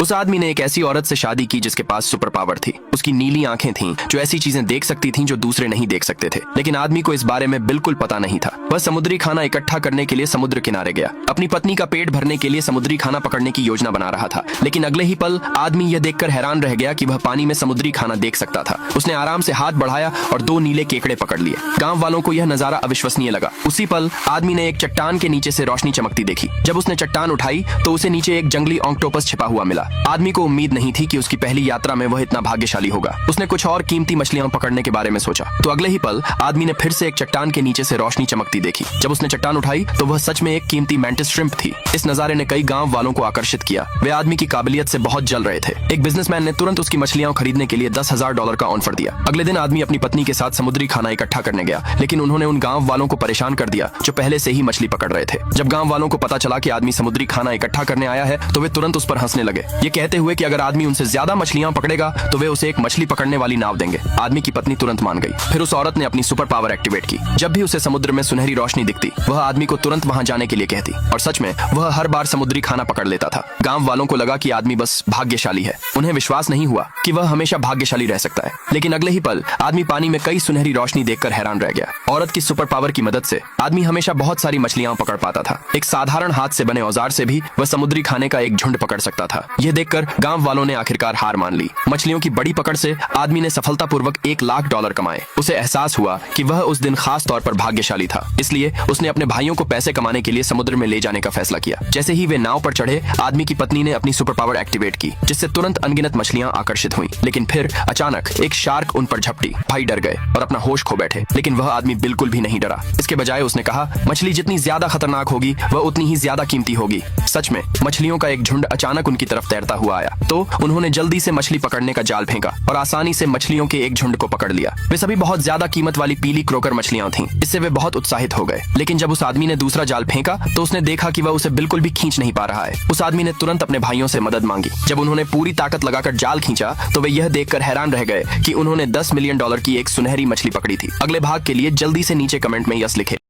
उस आदमी ने एक ऐसी औरत से शादी की जिसके पास सुपर पावर थी। उसकी नीली आंखें थीं जो ऐसी चीजें देख सकती थीं जो दूसरे नहीं देख सकते थे। लेकिन आदमी को इस बारे में बिल्कुल पता नहीं था। वह समुद्री खाना इकट्ठा करने के लिए समुद्र किनारे गया। अपनी पत्नी का पेट भरने के लिए समुद्री खाना पकड़ने की योजना बना रहा था। लेकिन अगले ही पल आदमी यह देखकर हैरान रह गया कि वह पानी में समुद्री खाना देख सकता था। उसने आराम से हाथ बढ़ाया और 2 नीले केकड़े पकड़ लिए। गांव वालों को यह नजारा अविश्वसनीय लगा। उसी पल आदमी ने एक चट्टान के नीचे से रोशनी चमकती देखी। जब उसने चट्टान उठाई तो उसे नीचे एक जंगली ऑक्टोपस छिपा हुआ मिला। आदमी को उम्मीद नहीं थी कि उसकी पहली यात्रा में वह इतना भाग्यशाली होगा। उसने कुछ और कीमती मछलियां पकड़ने के बारे में सोचा तो अगले ही पल आदमी ने फिर से एक चट्टान के नीचे से रोशनी चमकती देखी। जब उसने चट्टान उठाई तो वह सच में एक कीमती मैंटिस श्रिम्प थी। इस नजारे ने कई गांव वालों को आकर्षित किया। वे आदमी की काबिलियत से बहुत जल रहे थे। एक बिजनेसमैन ने तुरंत उसकी मछलियां खरीदने के लिए $10,000 का ऑफर दिया। अगले दिन आदमी अपनी पत्नी के साथ समुद्री खाना इकट्ठा करने गया। लेकिन उन्होंने उन गांव वालों को परेशान कर दिया जो पहले से ही मछली पकड़ रहे थे। जब गांव वालों को पता चला कि आदमी समुद्री खाना इकट्ठा करने आया है तो वे तुरंत उस पर हंसने लगे, ये कहते हुए कि अगर आदमी उनसे ज्यादा मछलियां पकड़ेगा तो वे उसे एक मछली पकड़ने वाली नाव देंगे। आदमी की पत्नी तुरंत मान गई। फिर उस औरत ने अपनी सुपर पावर एक्टिवेट की। जब भी उसे समुद्र में सुनहरी रोशनी दिखती वह आदमी को तुरंत वहां जाने के लिए कहती और सच में वह हर बार समुद्री खाना पकड़ लेता था। गांव वालों को लगा कि आदमी बस भाग्यशाली है। उन्हें विश्वास नहीं हुआ कि वह हमेशा भाग्यशाली रह सकता है। लेकिन अगले ही पल आदमी पानी में कई सुनहरी रोशनी देखकर हैरान रह गया। औरत की सुपर पावर की मदद से आदमी हमेशा बहुत सारी मछलियां पकड़ पाता था। एक साधारण हाथ से बने औजार से भी वह समुद्री खाने का एक झुंड पकड़ सकता था। यह देखकर गांव वालों ने आखिरकार हार मान ली। मछलियों की बड़ी पकड़ से आदमी ने सफलतापूर्वक $1,00,000 कमाए। उसे एहसास हुआ कि वह उस दिन खास तौर पर भाग्यशाली था। इसलिए उसने अपने भाइयों को पैसे कमाने के लिए समुद्र में ले जाने का फैसला किया। जैसे ही वे नाव पर चढ़े आदमी की पत्नी ने अपनी सुपर पावर एक्टिवेट की जिससे तुरंत अनगिनत मछलियां आकर्षित हुईं। लेकिन फिर अचानक एक शार्क उन पर झपटी। भाई डर गए और अपना होश खो बैठे। लेकिन वह आदमी बिल्कुल भी नहीं डरा। इसके बजाय उसने कहा मछली जितनी ज्यादा खतरनाक होगी वह उतनी ही ज्यादा कीमती होगी। सच में मछलियों का एक झुंड अचानक उनकी तरफ तैरता हुआ आया तो उन्होंने जल्दी से मछली पकड़ने का जाल फेंका और आसानी से मछलियों के एक झुंड को पकड़ लिया। वे सभी बहुत ज्यादा कीमत वाली पीली क्रोकर मछलियां थीं। इससे वे बहुत उत्साहित हो गए। लेकिन जब उस आदमी ने दूसरा जाल फेंका तो उसने देखा कि वह उसे बिल्कुल भी खींच नहीं पा रहा है। उस आदमी ने तुरंत अपने भाइयों से मदद मांगी। जब उन्होंने पूरी ताकत लगाकर जाल खींचा तो वे यह देखकर हैरान रह गए कि उन्होंने $10 मिलियन की एक सुनहरी मछली पकड़ी थी। अगले भाग के लिए जल्दी से नीचे कमेंट में यस लिखें।